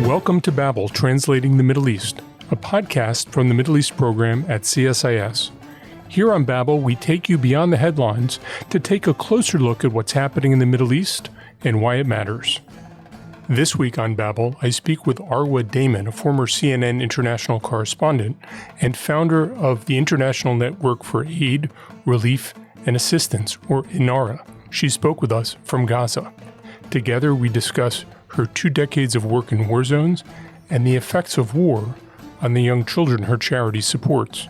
Welcome to Babel, Translating the Middle East, a podcast from the Middle East program at CSIS. Here on Babel, we take you beyond the headlines to take a closer look at what's happening in the Middle East and why it matters. This week on Babel, I speak with Arwa Damon, a former CNN international correspondent and founder of the International Network for Aid, Relief, and Assistance, or INARA. She spoke with us from Gaza. Together, we discuss her 2 decades of work in war zones and the effects of war on the young children her charity supports.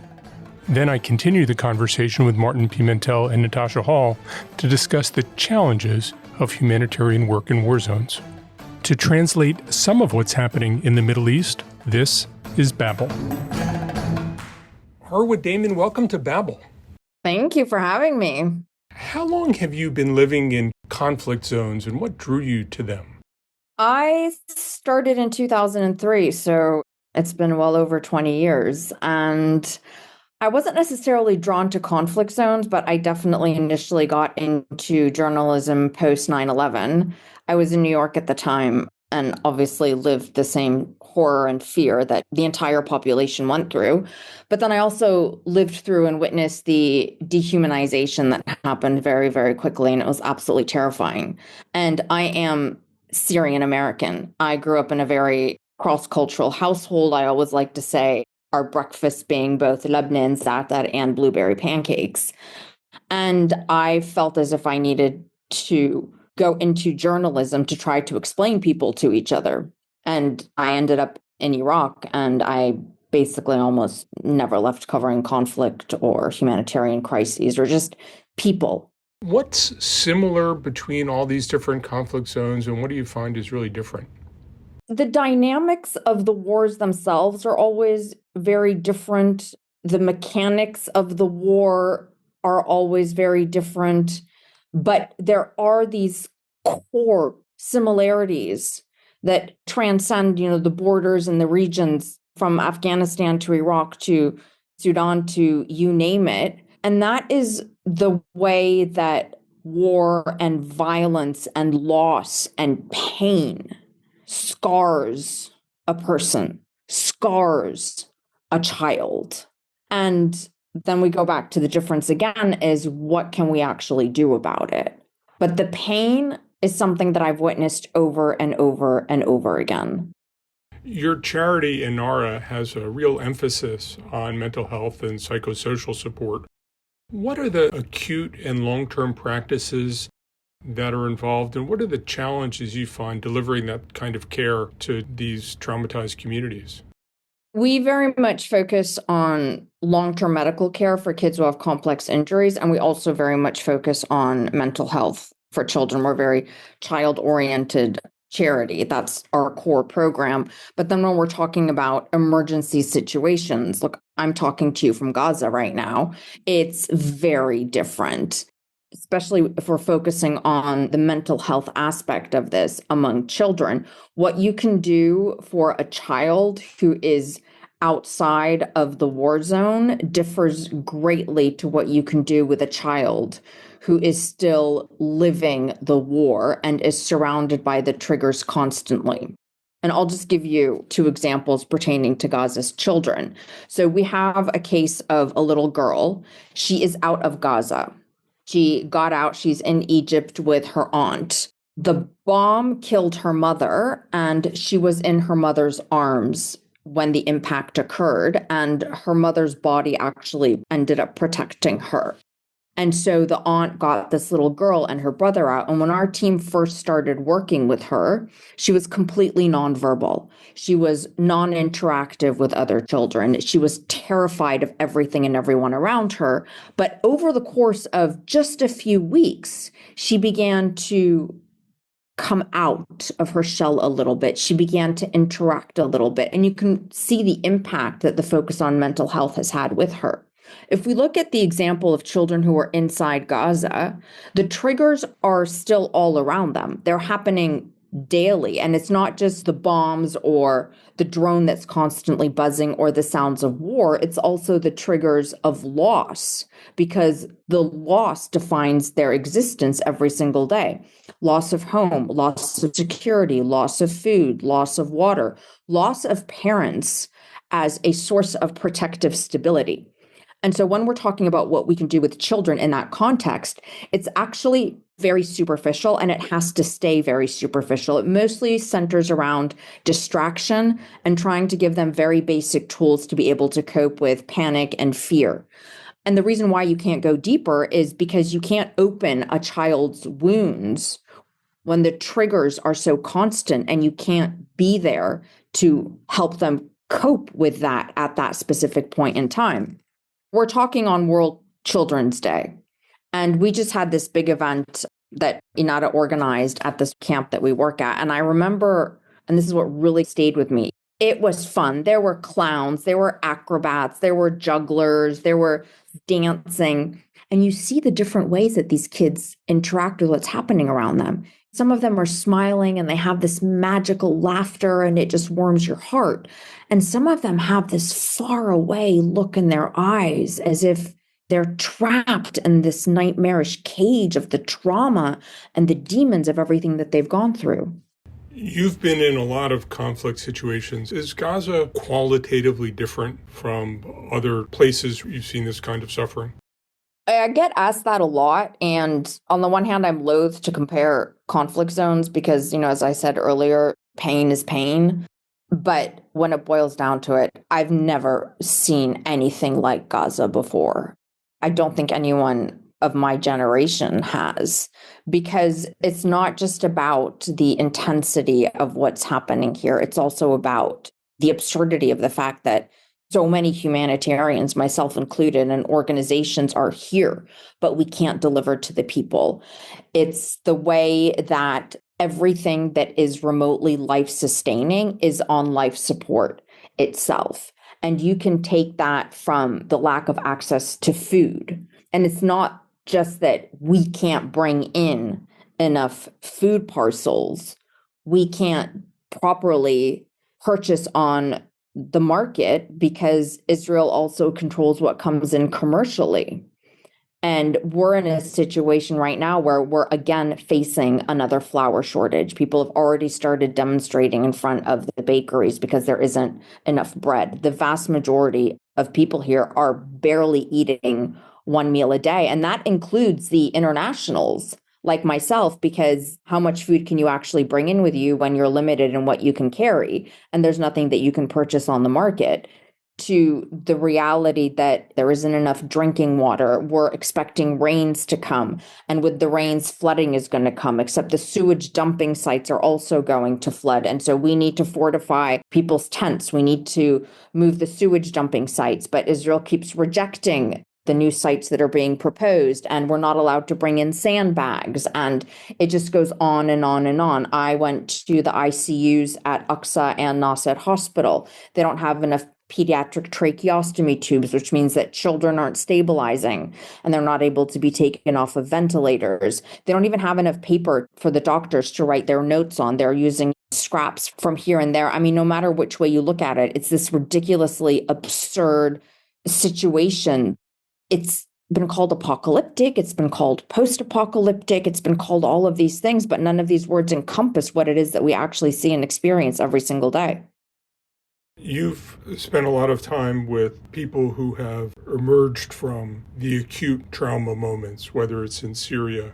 Then I continue the conversation with Martin Pimentel and Natasha to discuss the challenges of humanitarian work in war zones. To translate some of what's happening in the Middle East, this is Babel. Arwa Damon, welcome to Babel. Thank you for having me. How long have you been living in conflict zones and what drew you to them? I started in 2003, so it's been well over 20 years. And I wasn't necessarily drawn to conflict zones, but I definitely initially got into journalism post 9/11. I was in New York at the time and obviously lived the same horror and fear that the entire population went through. But then I also lived through and witnessed the dehumanization that happened very, very quickly, and it was absolutely terrifying. And I am Syrian American. I grew up in a very cross-cultural household. I always like to say our breakfast being both Lebanon, za'atar, and blueberry pancakes. And I felt as if I needed to go into journalism to try to explain people to each other. And I ended up in Iraq, and I basically almost never left covering conflict or humanitarian crises or just people. What's similar between all these different conflict zones, and what do you find is really different? The dynamics of the wars themselves are always very different. The mechanics of the war are always very different. But there are these core similarities that transcend, the borders and the regions from Afghanistan to Iraq to Sudan to you name it. And that is the way that war and violence and loss and pain scars a person, scars a child. And then we go back to the difference again is what can we actually do about it? But the pain is something that I've witnessed over and over and over again. Your charity, INARA, has a real emphasis on mental health and psychosocial support. What are the acute and long-term practices that are involved, and what are the challenges you find delivering that kind of care to these traumatized communities? We very much focus on long-term medical care for kids who have complex injuries, and we also very much focus on mental health for children. We're very child-oriented charity. That's our core program. But then when we're talking about emergency situations, look, I'm talking to you from Gaza right now. It's very different, especially if we're focusing on the mental health aspect of this among children. What you can do for a child who is outside of the war zone differs greatly to what you can do with a child who is still living the war and is surrounded by the triggers constantly. And I'll just give you 2 examples pertaining to Gaza's children. So we have a case of a little girl. She is out of Gaza. She got out. She's in Egypt with her aunt. The bomb killed her mother, and she was in her mother's arms when the impact occurred, and her mother's body actually ended up protecting her. And so the aunt got this little girl and her brother out. And when our team first started working with her, she was completely nonverbal. She was non-interactive with other children. She was terrified of everything and everyone around her. But over the course of just a few weeks, she began to come out of her shell a little bit. She began to interact a little bit. And you can see the impact that the focus on mental health has had with her. If we look at the example of children who are inside Gaza, the triggers are still all around them. They're happening daily. And it's not just the bombs or the drone that's constantly buzzing or the sounds of war. It's also the triggers of loss, because the loss defines their existence every single day. Loss of home, loss of security, loss of food, loss of water, loss of parents as a source of protective stability. And so when we're talking about what we can do with children in that context, it's actually very superficial, and it has to stay very superficial. It mostly centers around distraction and trying to give them very basic tools to be able to cope with panic and fear. And the reason why you can't go deeper is because you can't open a child's wounds when the triggers are so constant, and you can't be there to help them cope with that at that specific point in time. We're talking on World Children's Day, and we just had this big event that INARA organized at this camp that we work at. And I remember, and this is what really stayed with me, it was fun. There were clowns, there were acrobats, there were jugglers, there were dancing. And you see the different ways that these kids interact with what's happening around them. Some of them are smiling and they have this magical laughter, and it just warms your heart. And some of them have this far away look in their eyes, as if they're trapped in this nightmarish cage of the trauma and the demons of everything that they've gone through. You've been in a lot of conflict situations. Is Gaza qualitatively different from other places you've seen this kind of suffering? I get asked that a lot. And on the one hand, I'm loath to compare conflict zones because, as I said earlier, pain is pain. But when it boils down to it, I've never seen anything like Gaza before. I don't think anyone of my generation has, because it's not just about the intensity of what's happening here. It's also about the absurdity of the fact that so many humanitarians, myself included, and organizations are here, but we can't deliver to the people. It's the way that everything that is remotely life-sustaining is on life support itself. And you can take that from the lack of access to food. And it's not just that we can't bring in enough food parcels. We can't properly purchase on the market because Israel also controls what comes in commercially. And we're in a situation right now where we're again facing another flour shortage. People have already started demonstrating in front of the bakeries because there isn't enough bread. The vast majority of people here are barely eating one meal a day. And that includes the internationals like myself, because how much food can you actually bring in with you when you're limited in what you can carry? And there's nothing that you can purchase on the market. To the reality that there isn't enough drinking water. We're expecting rains to come. And with the rains, flooding is going to come, except the sewage dumping sites are also going to flood. And so we need to fortify people's tents. We need to move the sewage dumping sites. But Israel keeps rejecting the new sites that are being proposed, and we're not allowed to bring in sandbags. And it just goes on and on and on. I went to the ICUs at Aqsa and Nasser Hospital. They don't have enough pediatric tracheostomy tubes, which means that children aren't stabilizing and they're not able to be taken off of ventilators. They don't even have enough paper for the doctors to write their notes on. They're using scraps from here and there. I mean, no matter which way you look at it, it's this ridiculously absurd situation. It's been called apocalyptic, it's been called post-apocalyptic, it's been called all of these things, but none of these words encompass what it is that we actually see and experience every single day. You've spent a lot of time with people who have emerged from the acute trauma moments, whether it's in Syria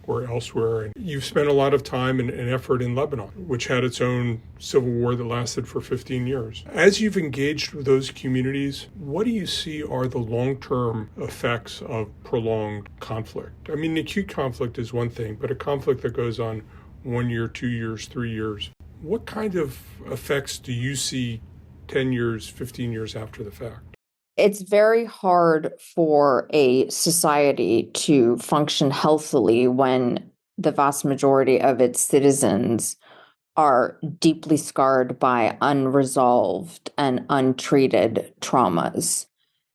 or elsewhere. And you've spent a lot of time and effort in Lebanon, which had its own civil war that lasted for 15 years. As you've engaged with those communities, what do you see are the long-term effects of prolonged conflict? I mean, acute conflict is one thing, but a conflict that goes on 1 year, 2 years, 3 years, what kind of effects do you see 10 years, 15 years after the fact? It's very hard for a society to function healthily when the vast majority of its citizens are deeply scarred by unresolved and untreated traumas.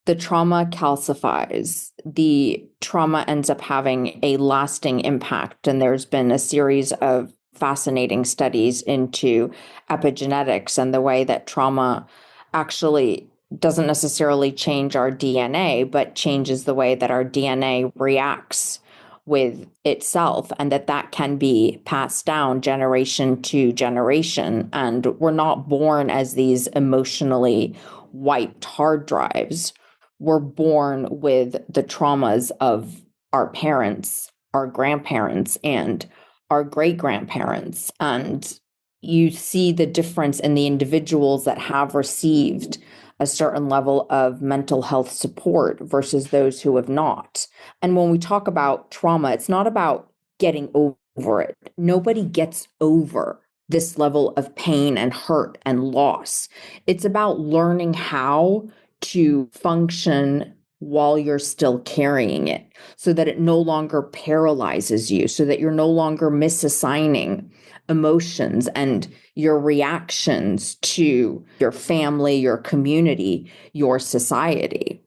The trauma calcifies. The trauma ends up having a lasting impact. And there's been a series of fascinating studies into epigenetics and the way that trauma actually doesn't necessarily change our DNA, but changes the way that our DNA reacts with itself, and that can be passed down generation to generation. And we're not born as these emotionally wiped hard drives. We're born with the traumas of our parents, our grandparents, and our great grandparents. And you see the difference in the individuals that have received a certain level of mental health support versus those who have not. And when we talk about trauma, it's not about getting over it. Nobody gets over this level of pain and hurt and loss. It's about learning how to function while you're still carrying it, so that it no longer paralyzes you, so that you're no longer misassigning emotions and your reactions to your family, your community, your society.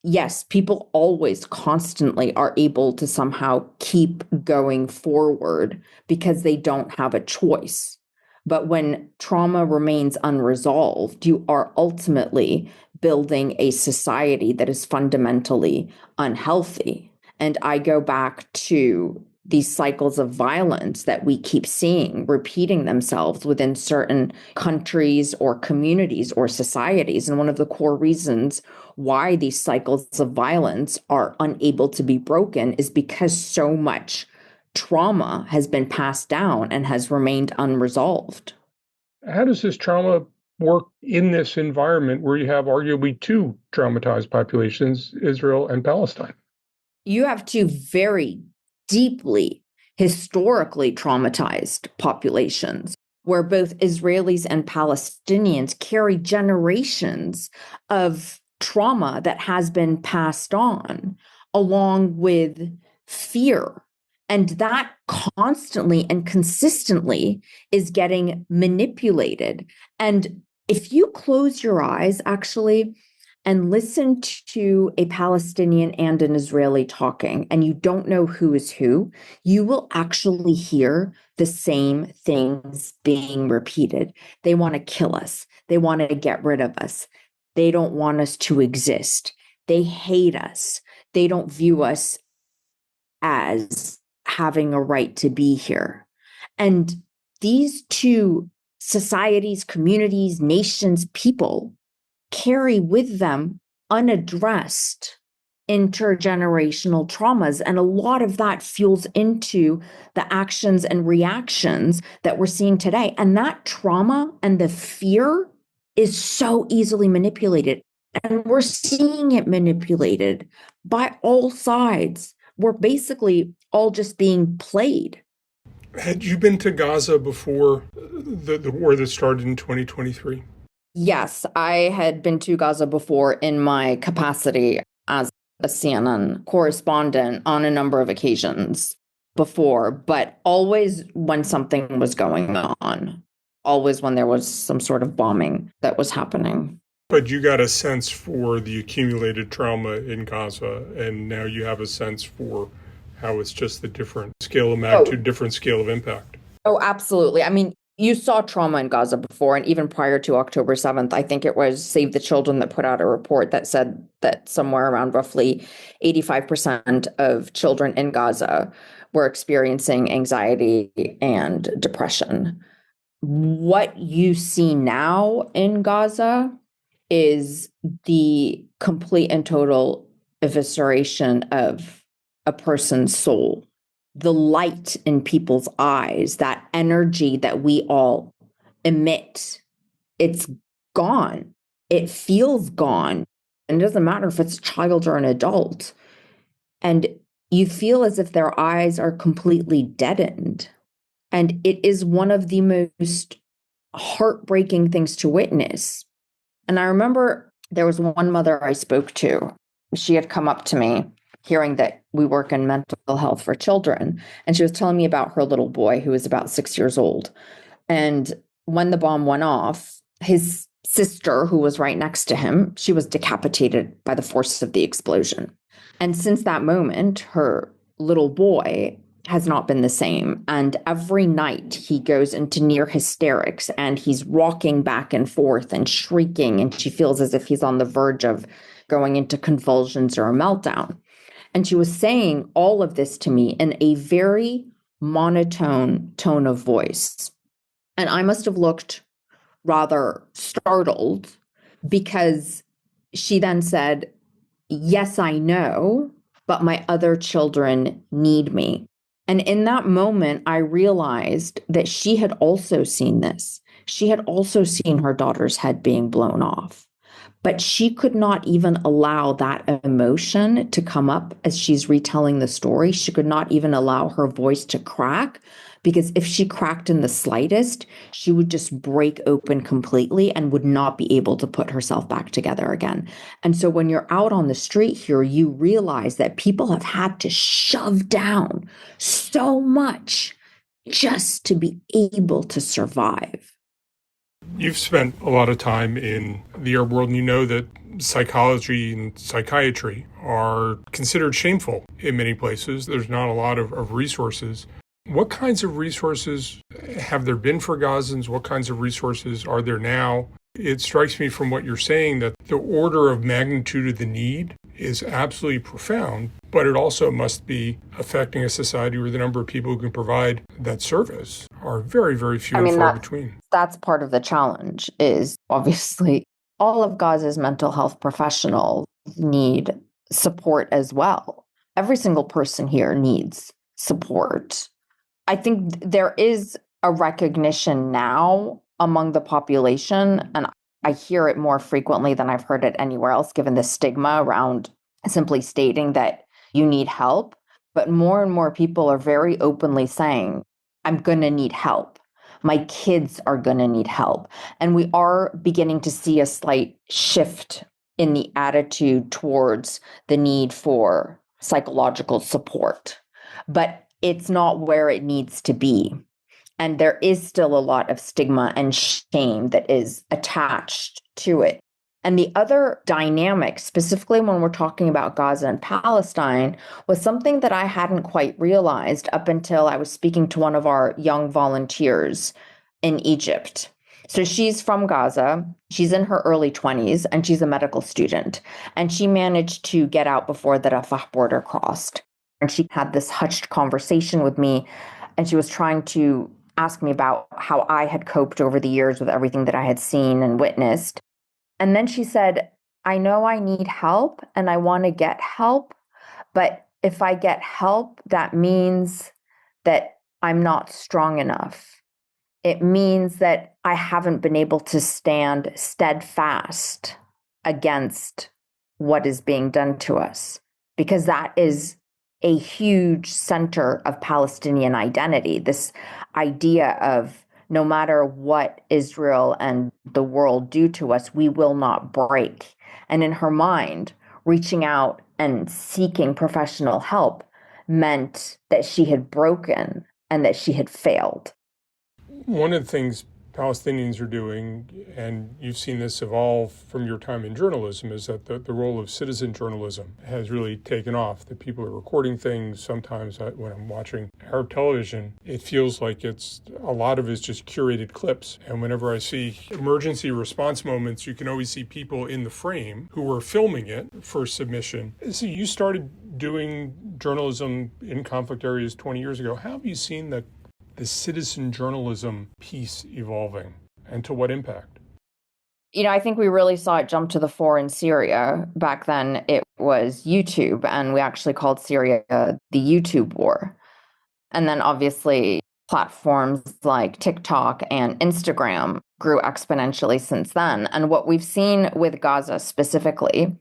Yes, people always constantly are able to somehow keep going forward because they don't have a choice. But when trauma remains unresolved, you are ultimately building a society that is fundamentally unhealthy. And I go back to these cycles of violence that we keep seeing repeating themselves within certain countries or communities or societies. And one of the core reasons why these cycles of violence are unable to be broken is because so much trauma has been passed down and has remained unresolved. How does this trauma work in this environment where you have arguably two traumatized populations, Israel and Palestine? You have two very deeply historically traumatized populations where both Israelis and Palestinians carry generations of trauma that has been passed on, along with fear. And that constantly and consistently is getting manipulated. And if you close your eyes, actually, and listen to a Palestinian and an Israeli talking, and you don't know who is who, you will actually hear the same things being repeated. They want to kill us. They want to get rid of us. They don't want us to exist. They hate us. They don't view us as having a right to be here. And these two societies, communities, nations, people carry with them unaddressed intergenerational traumas. And a lot of that fuels into the actions and reactions that we're seeing today. And that trauma and the fear is so easily manipulated. And we're seeing it manipulated by all sides. We're basically all just being played. Had you been to Gaza before the war that started in 2023? Yes, I had been to Gaza before in my capacity as a CNN correspondent on a number of occasions before, but always when something was going on, always when there was some sort of bombing that was happening. But you got a sense for the accumulated trauma in Gaza, and now you have a sense for how it's just the different scale of magnitude, different scale of impact. Oh, absolutely. I mean, you saw trauma in Gaza before, and even prior to October 7th, I think it was Save the Children that put out a report that said that somewhere around roughly 85% of children in Gaza were experiencing anxiety and depression. What you see now in Gaza is the complete and total evisceration of a person's soul. The light in people's eyes, that energy that we all emit, it's gone. It feels gone. And it doesn't matter if it's a child or an adult. And you feel as if their eyes are completely deadened. And it is one of the most heartbreaking things to witness. And I remember there was one mother I spoke to. She had come up to me hearing that we work in mental health for children. And she was telling me about her little boy who was about 6 years old. And when the bomb went off, his sister, who was right next to him, she was decapitated by the force of the explosion. And since that moment, her little boy has not been the same. And every night he goes into near hysterics and he's rocking back and forth and shrieking. And she feels as if he's on the verge of going into convulsions or a meltdown. And she was saying all of this to me in a very monotone tone of voice. And I must have looked rather startled because she then said, "Yes, I know, but my other children need me." And in that moment, I realized that she had also seen this. She had also seen her daughter's head being blown off. But she could not even allow that emotion to come up as she's retelling the story. She could not even allow her voice to crack, because if she cracked in the slightest, she would just break open completely and would not be able to put herself back together again. And so when you're out on the street here, you realize that people have had to shove down so much just to be able to survive. You've spent a lot of time in the Arab world, and you know that psychology and psychiatry are considered shameful in many places. There's not a lot of resources. What kinds of resources have there been for Gazans? What kinds of resources are there now? It strikes me from what you're saying that the order of magnitude of the need is absolutely profound, but it also must be affecting a society where the number of people who can provide that service are very, very few and far between. That's part of the challenge, is obviously all of Gaza's mental health professionals need support as well. Every single person here needs support. I think there is a recognition now among the population, and I hear it more frequently than I've heard it anywhere else, given the stigma around simply stating that you need help. But more and more people are very openly saying, I'm going to need help. My kids are going to need help. And we are beginning to see a slight shift in the attitude towards the need for psychological support. But it's not where it needs to be. And there is still a lot of stigma and shame that is attached to it. And the other dynamic, specifically when we're talking about Gaza and Palestine, was something that I hadn't quite realized up until I was speaking to one of our young volunteers in Egypt. So she's from Gaza. She's in her early 20s, and she's a medical student. And she managed to get out before the Rafah border crossed. And she had this hushed conversation with me, and she was trying to ask me about how I had coped over the years with everything that I had seen and witnessed. And then she said, I know I need help and I want to get help, but if I get help, that means that I'm not strong enough. It means that I haven't been able to stand steadfast against what is being done to us, because that is a huge center of Palestinian identity, this idea of no matter what Israel and the world do to us, we will not break. And in her mind, reaching out and seeking professional help meant that she had broken and that she had failed. One of the things Palestinians are doing, and you've seen this evolve from your time in journalism, is that the role of citizen journalism has really taken off. That people are recording things. Sometimes when I'm watching Arab television, it feels like it's a lot of it's just curated clips. And whenever I see emergency response moments, you can always see people in the frame who are filming it for submission. So you started doing journalism in conflict areas 20 years ago. How have you seen the citizen journalism piece evolving, and to what impact? I think we really saw it jump to the fore in Syria. Back then, it was YouTube, and we actually called Syria the YouTube war. And then obviously, platforms like TikTok and Instagram grew exponentially since then. And what we've seen with Gaza specifically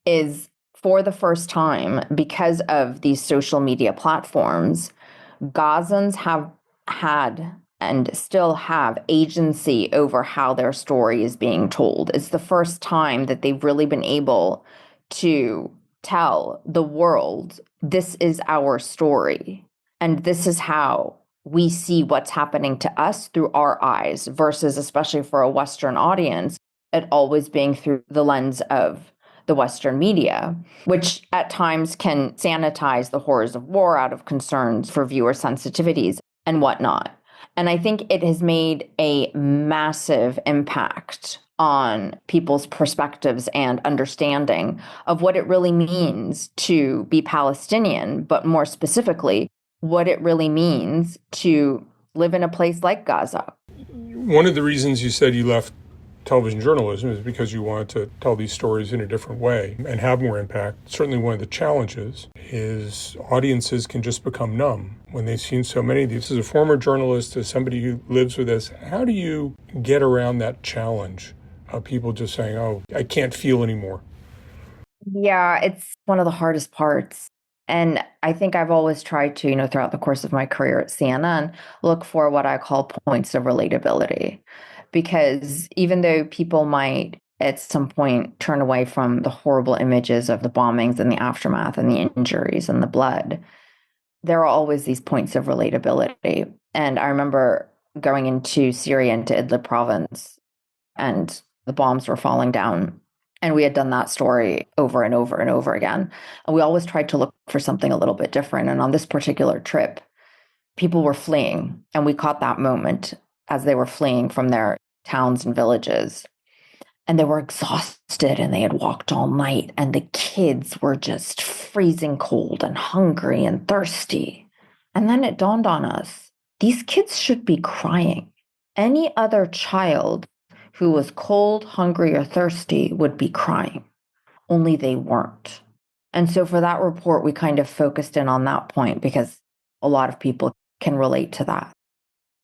is, for the first time, because of these social media platforms, Gazans have had and still have agency over how their story is being told. It's the first time that they've really been able to tell the world, this is our story, and this is how we see what's happening to us through our eyes, versus, especially for a Western audience, it always being through the lens of the Western media, which at times can sanitize the horrors of war out of concerns for viewer sensitivities and whatnot. And I think it has made a massive impact on people's perspectives and understanding of what it really means to be Palestinian, but more specifically, what it really means to live in a place like Gaza. One of the reasons you said you left television journalism is because you wanted to tell these stories in a different way and have more impact. Certainly one of the challenges is audiences can just become numb when they've seen so many of these. As a former journalist, as somebody who lives with this, how do you get around that challenge of people just saying, oh, I can't feel anymore? Yeah, it's one of the hardest parts. And I think I've always tried to, throughout the course of my career at CNN, look for what I call points of relatability. Because even though people might at some point turn away from the horrible images of the bombings and the aftermath and the injuries and the blood, there are always these points of relatability. And I remember going into Syria, into Idlib province, and the bombs were falling down. And we had done that story over and over and over again. And we always tried to look for something a little bit different. And on this particular trip, people were fleeing. And we caught that moment as they were fleeing from their towns and villages. And they were exhausted and they had walked all night. And the kids were just freezing cold and hungry and thirsty. And then it dawned on us, these kids should be crying. Any other child who was cold, hungry, or thirsty would be crying. Only they weren't. And so for that report, we kind of focused in on that point because a lot of people can relate to that.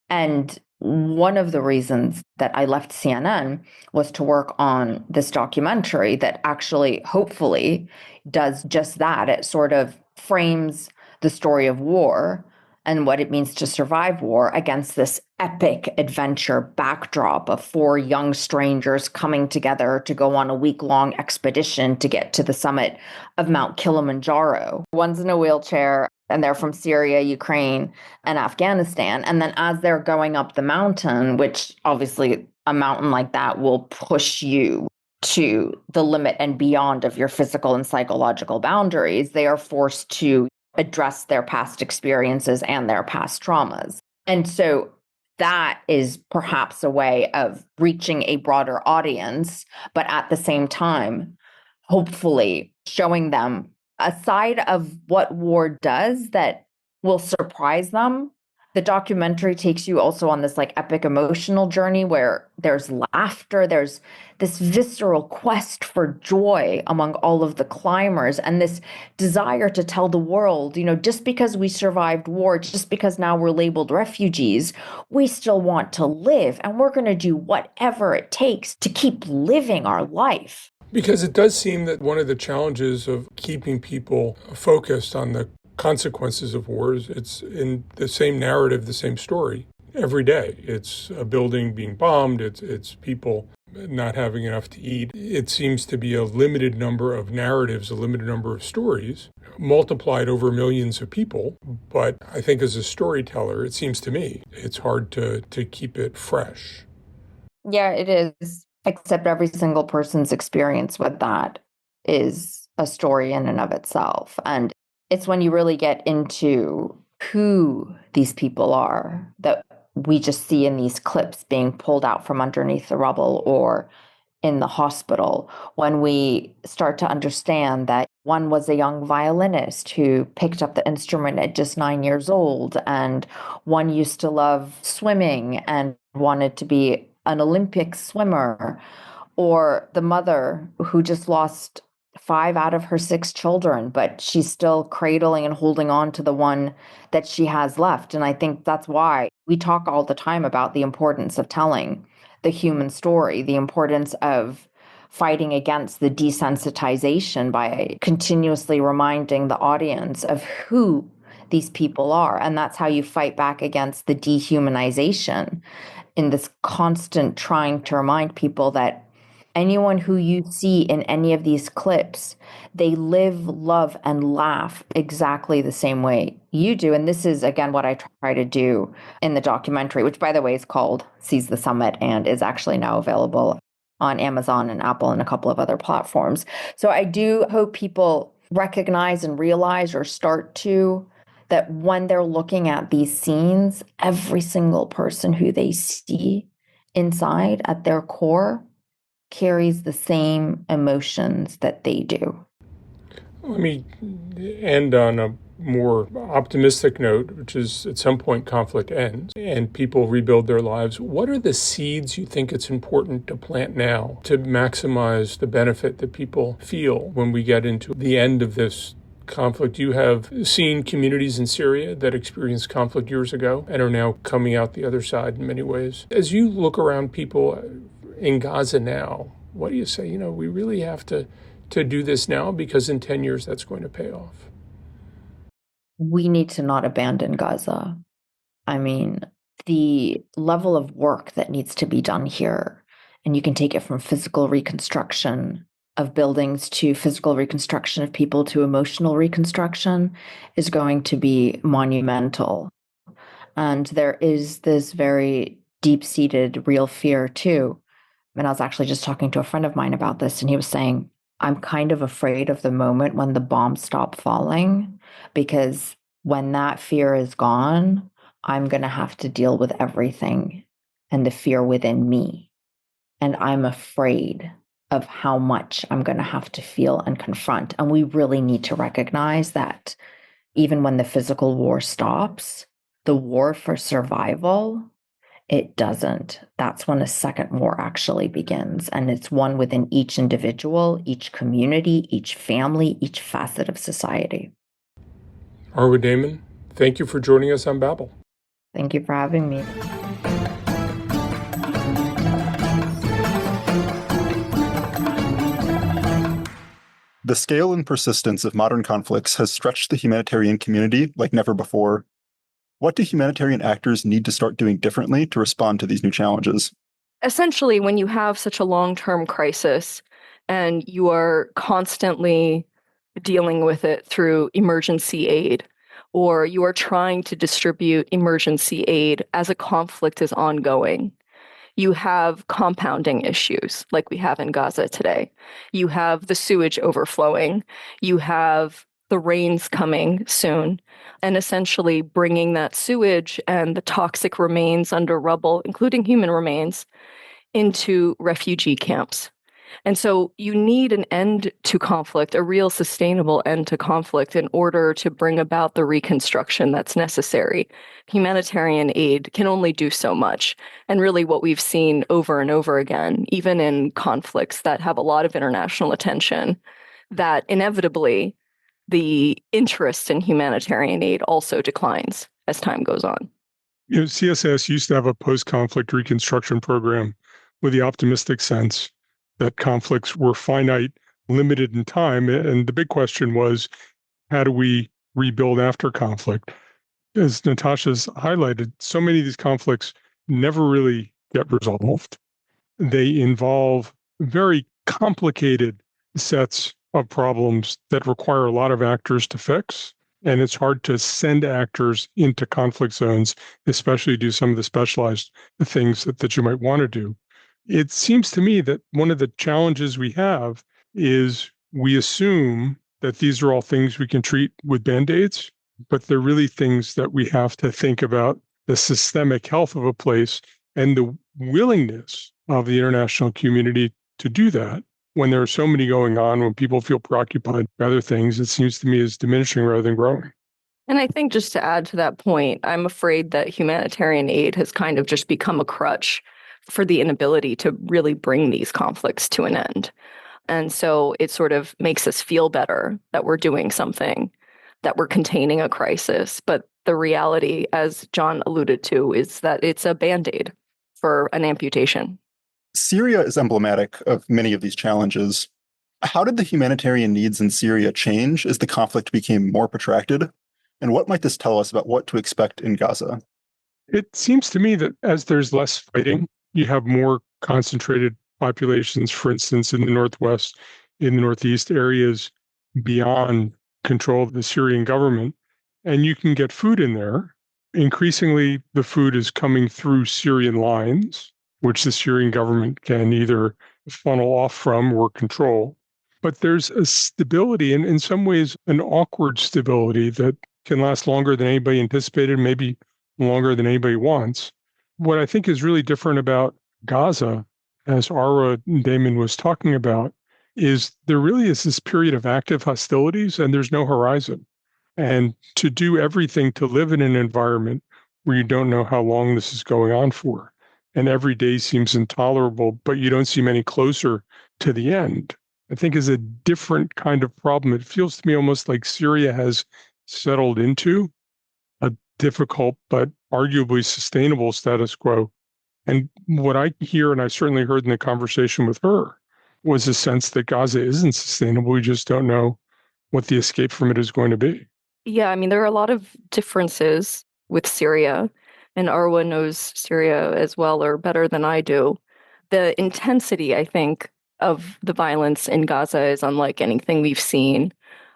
And one of the reasons that I left CNN was to work on this documentary that actually, hopefully, does just that. It sort of frames the story of war and what it means to survive war against this epic adventure backdrop of four young strangers coming together to go on a week-long expedition to get to the summit of Mount Kilimanjaro. One's in a wheelchair, and they're from Syria, Ukraine, and Afghanistan. And then as they're going up the mountain, which obviously a mountain like that will push you to the limit and beyond of your physical and psychological boundaries, they are forced to address their past experiences and their past traumas. And so that is perhaps a way of reaching a broader audience, but at the same time, hopefully showing them a side of what war does that will surprise them. The documentary takes you also on this like epic emotional journey where there's laughter, there's this visceral quest for joy among all of the climbers and this desire to tell the world, just because we survived war, just because now we're labeled refugees, we still want to live and we're going to do whatever it takes to keep living our life. Because it does seem that one of the challenges of keeping people focused on the consequences of wars, it's in the same narrative, the same story every day. It's a building being bombed. It's people not having enough to eat. It seems to be a limited number of narratives, a limited number of stories multiplied over millions of people. But I think as a storyteller, it seems to me, it's hard to keep it fresh. Yeah, it is. Except every single person's experience with that is a story in and of itself. And it's when you really get into who these people are that we just see in these clips being pulled out from underneath the rubble or in the hospital, when we start to understand that one was a young violinist who picked up the instrument at just 9 years old, and one used to love swimming and wanted to be an Olympic swimmer, or the mother who just lost 5 out of her 6 children, but she's still cradling and holding on to the one that she has left. And I think that's why we talk all the time about the importance of telling the human story, the importance of fighting against the desensitization by continuously reminding the audience of who these people are. And that's how you fight back against the dehumanization in this constant trying to remind people that anyone who you see in any of these clips, they live, love, and laugh exactly the same way you do. And this is, again, what I try to do in the documentary, which, by the way, is called Seize the Summit and is actually now available on Amazon and Apple and a couple of other platforms. So I do hope people recognize and realize or start to that when they're looking at these scenes, every single person who they see inside at their core carries the same emotions that they do. Let me end on a more optimistic note, which is at some point conflict ends and people rebuild their lives. What are the seeds you think it's important to plant now to maximize the benefit that people feel when we get into the end of this conflict? You have seen communities in Syria that experienced conflict years ago and are now coming out the other side in many ways. As you look around people in Gaza now, what do you say? We really have to do this now because in 10 years that's going to pay off. We need to not abandon Gaza. I mean, the level of work that needs to be done here, and you can take it from physical reconstruction of buildings to physical reconstruction of people to emotional reconstruction, is going to be monumental. And there is this very deep-seated real fear too. And I was actually just talking to a friend of mine about this, and he was saying, I'm kind of afraid of the moment when the bombs stop falling, because when that fear is gone, I'm going to have to deal with everything and the fear within me. And I'm afraid of how much I'm going to have to feel and confront. And we really need to recognize that even when the physical war stops, the war for survival, it doesn't. That's when a second war actually begins. And it's one within each individual, each community, each family, each facet of society. Arwa Damon, thank you for joining us on Babel. Thank you for having me. The scale and persistence of modern conflicts has stretched the humanitarian community like never before. What do humanitarian actors need to start doing differently to respond to these new challenges? Essentially, when you have such a long-term crisis and you are constantly dealing with it through emergency aid, or you are trying to distribute emergency aid as a conflict is ongoing, you have compounding issues like we have in Gaza today. You have the sewage overflowing. You have the rains coming soon, and essentially bringing that sewage and the toxic remains under rubble, including human remains, into refugee camps. And so you need an end to conflict, a real sustainable end to conflict, in order to bring about the reconstruction that's necessary. Humanitarian aid can only do so much. And really what we've seen over and over again, even in conflicts that have a lot of international attention, that inevitably the interest in humanitarian aid also declines as time goes on. CSIS used to have a post-conflict reconstruction program with the optimistic sense that conflicts were finite, limited in time. And the big question was, how do we rebuild after conflict? As Natasha's highlighted, so many of these conflicts never really get resolved. They involve very complicated sets of problems that require a lot of actors to fix. And it's hard to send actors into conflict zones, especially do some of the specialized things that you might want to do. It seems to me that one of the challenges we have is we assume that these are all things we can treat with Band-Aids, but they're really things that we have to think about the systemic health of a place and the willingness of the international community to do that. When there are so many going on, when people feel preoccupied by other things, it seems to me is diminishing rather than growing. And I think just to add to that point, I'm afraid that humanitarian aid has kind of just become a crutch for the inability to really bring these conflicts to an end. And so it sort of makes us feel better that we're doing something, that we're containing a crisis. But the reality, as Jon alluded to, is that it's a Band-Aid for an amputation. Syria is emblematic of many of these challenges. How did the humanitarian needs in Syria change as the conflict became more protracted? And what might this tell us about what to expect in Gaza? It seems to me that as there's less fighting, you have more concentrated populations, for instance, in the Northwest, in the Northeast, areas beyond control of the Syrian government, and you can get food in there. Increasingly, the food is coming through Syrian lines, which the Syrian government can either funnel off from or control. But there's a stability, and in some ways, an awkward stability that can last longer than anybody anticipated, maybe longer than anybody wants. What I think is really different about Gaza, as Arwa Damon was talking about, is there really is this period of active hostilities and there's no horizon. And to do everything to live in an environment where you don't know how long this is going on for, and every day seems intolerable, but you don't seem any closer to the end, I think is a different kind of problem. It feels to me almost like Syria has settled into a difficult but arguably sustainable status quo. And what I hear, and I certainly heard in the conversation with her, was a sense that Gaza isn't sustainable. We just don't know what the escape from it is going to be. Yeah, I mean, there are a lot of differences with Syria, and Arwa knows Syria as well or better than I do. The intensity, I think, of the violence in Gaza is unlike anything we've seen.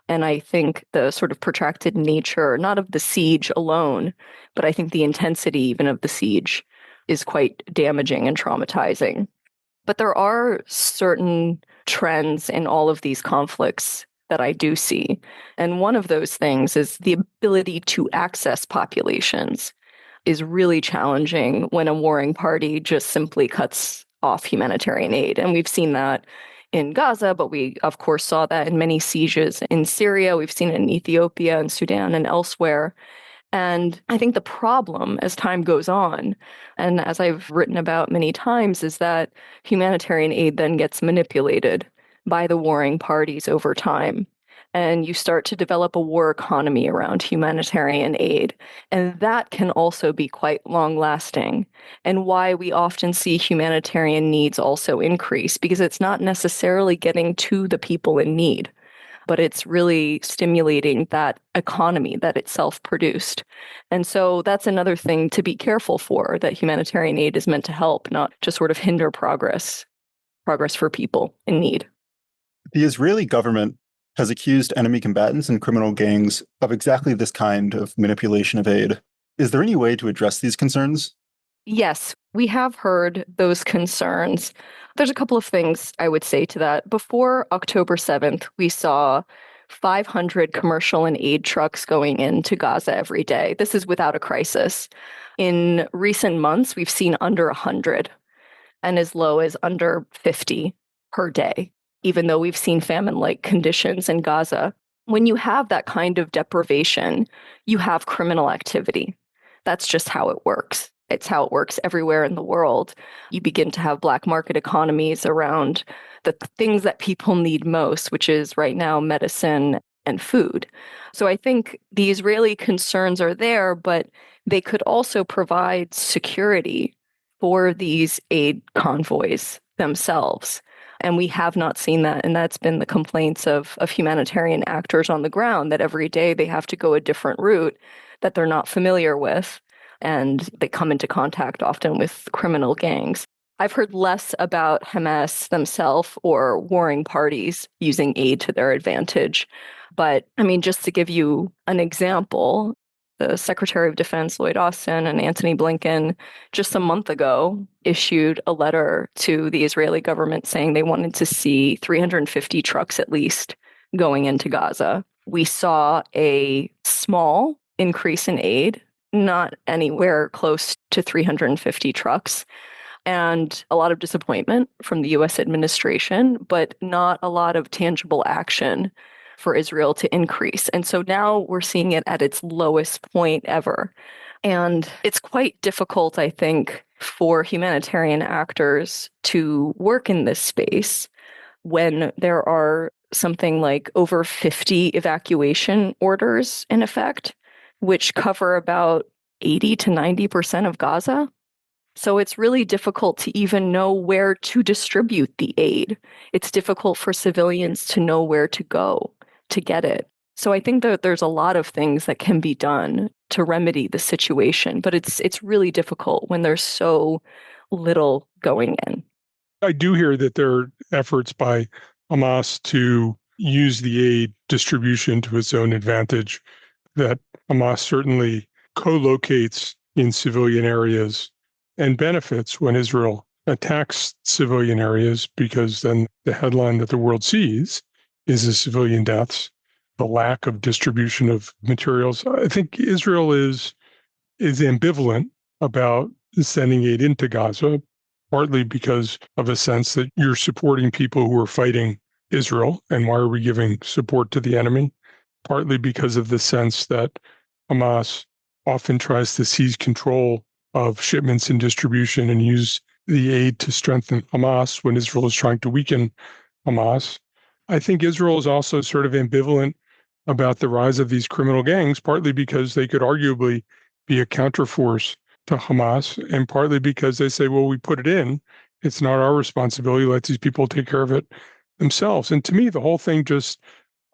And I think the sort of protracted nature, not of the siege alone, but I think the intensity even of the siege is quite damaging and traumatizing. But there are certain trends in all of these conflicts that I do see. And one of those things is the ability to access populations is really challenging when a warring party just simply cuts off humanitarian aid. And we've seen that in Gaza, but we, of course, saw that in many sieges in Syria. We've seen it in Ethiopia and Sudan and elsewhere. And I think the problem as time goes on, and as I've written about many times, is that humanitarian aid then gets manipulated by the warring parties over time. And you start to develop a war economy around humanitarian aid. And that can also be quite long lasting. And why we often see humanitarian needs also increase, because it's not necessarily getting to the people in need, but it's really stimulating that economy that itself produced. And so that's another thing to be careful for, that humanitarian aid is meant to help, not just sort of hinder progress for people in need. The Israeli government has accused enemy combatants and criminal gangs of exactly this kind of manipulation of aid. Is there any way to address these concerns? Yes, we have heard those concerns. There's a couple of things I would say to that. Before October 7th, we saw 500 commercial and aid trucks going into Gaza every day. This is without a crisis. In recent months, we've seen under 100 and as low as under 50 per day, even though we've seen famine-like conditions in Gaza. When you have that kind of deprivation, you have criminal activity. That's just how it works. It's how it works everywhere in the world. You begin to have black market economies around the things that people need most, which is right now medicine and food. So I think the Israeli concerns are there, but they could also provide security for these aid convoys themselves. And we have not seen that. And that's been the complaints of humanitarian actors on the ground, that every day they have to go a different route that they're not familiar with. And they come into contact often with criminal gangs. I've heard less about Hamas themselves or warring parties using aid to their advantage. But I mean, just to give you an example, the Secretary of Defense, Lloyd Austin, and Antony Blinken, just a month ago, issued a letter to the Israeli government saying they wanted to see 350 trucks at least going into Gaza. We saw a small increase in aid, not anywhere close to 350 trucks, and a lot of disappointment from the US administration, but not a lot of tangible action for Israel to increase. And so now we're seeing it at its lowest point ever. And it's quite difficult, I think, for humanitarian actors to work in this space when there are something like over 50 evacuation orders in effect, which cover about 80 to 90% of Gaza. So it's really difficult to even know where to distribute the aid. It's difficult for civilians to know where to go to get it. So I think that there's a lot of things that can be done to remedy the situation, but it's really difficult when there's so little going in. I do hear that there are efforts by Hamas to use the aid distribution to its own advantage, that Hamas certainly co-locates in civilian areas and benefits when Israel attacks civilian areas because then the headline that the world sees is the civilian deaths, the lack of distribution of materials. I think Israel is ambivalent about sending aid into Gaza, partly because of a sense that you're supporting people who are fighting Israel, and why are we giving support to the enemy? Partly because of the sense that Hamas often tries to seize control of shipments and distribution and use the aid to strengthen Hamas when Israel is trying to weaken Hamas. I think Israel is also sort of ambivalent about the rise of these criminal gangs, partly because they could arguably be a counterforce to Hamas, and partly because they say, well, we put it in. It's not our responsibility. Let these people take care of it themselves. And to me, the whole thing just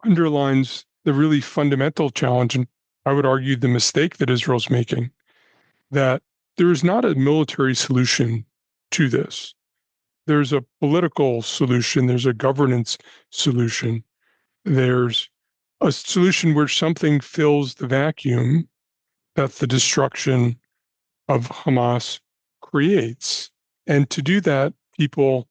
underlines the really fundamental challenge, and I would argue the mistake that Israel's making, that there is not a military solution to this. There's a political solution. There's a governance solution. There's a solution where something fills the vacuum that the destruction of Hamas creates. And to do that, people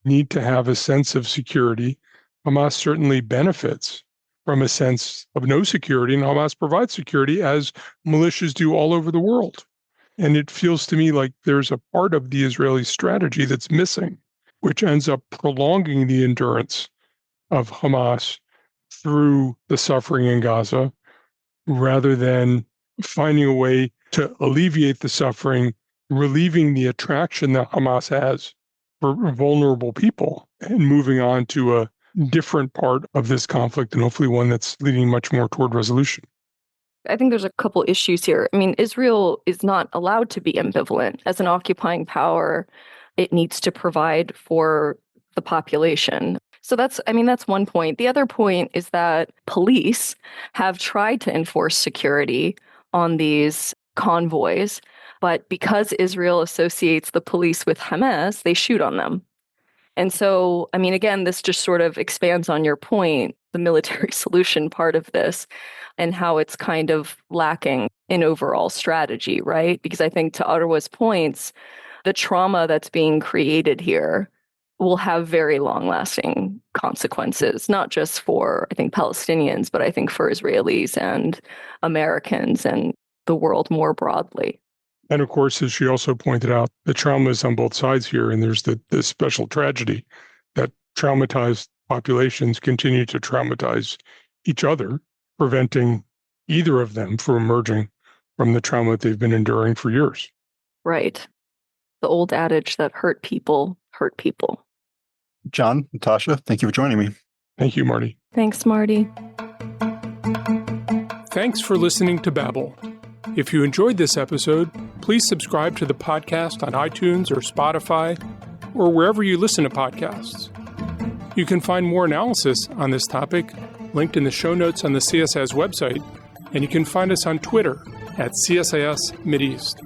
need to have a sense of security. Hamas certainly benefits from a sense of no security, and Hamas provides security, as militias do all over the world. And it feels to me like there's a part of the Israeli strategy that's missing, which ends up prolonging the endurance of Hamas through the suffering in Gaza, rather than finding a way to alleviate the suffering, relieving the attraction that Hamas has for vulnerable people, and moving on to a different part of this conflict, and hopefully one that's leading much more toward resolution. I think there's a couple issues here. I mean, Israel is not allowed to be ambivalent. As an occupying power, it needs to provide for the population. So that's one point. The other point is that police have tried to enforce security on these convoys, but because Israel associates the police with Hamas, they shoot on them. And so, I mean, again, this just sort of expands on your point, the military solution part of this, and how it's kind of lacking in overall strategy, right? Because I think to Arwa's points, the trauma that's being created here will have very long-lasting consequences, not just for, I think, Palestinians, but I think for Israelis and Americans and the world more broadly. And of course, as she also pointed out, the trauma is on both sides here, and there's the special tragedy that traumatized populations continue to traumatize each other, preventing either of them from emerging from the trauma that they've been enduring for years. Right. The old adage that hurt people hurt people. Jon, Natasha, thank you for joining me. Thank you, Marty. Thanks, Marty. Thanks for listening to Babel. If you enjoyed this episode, please subscribe to the podcast on iTunes or Spotify or wherever you listen to podcasts. You can find more analysis on this topic linked in the show notes on the CSIS website, and you can find us on Twitter at CSIS Mideast.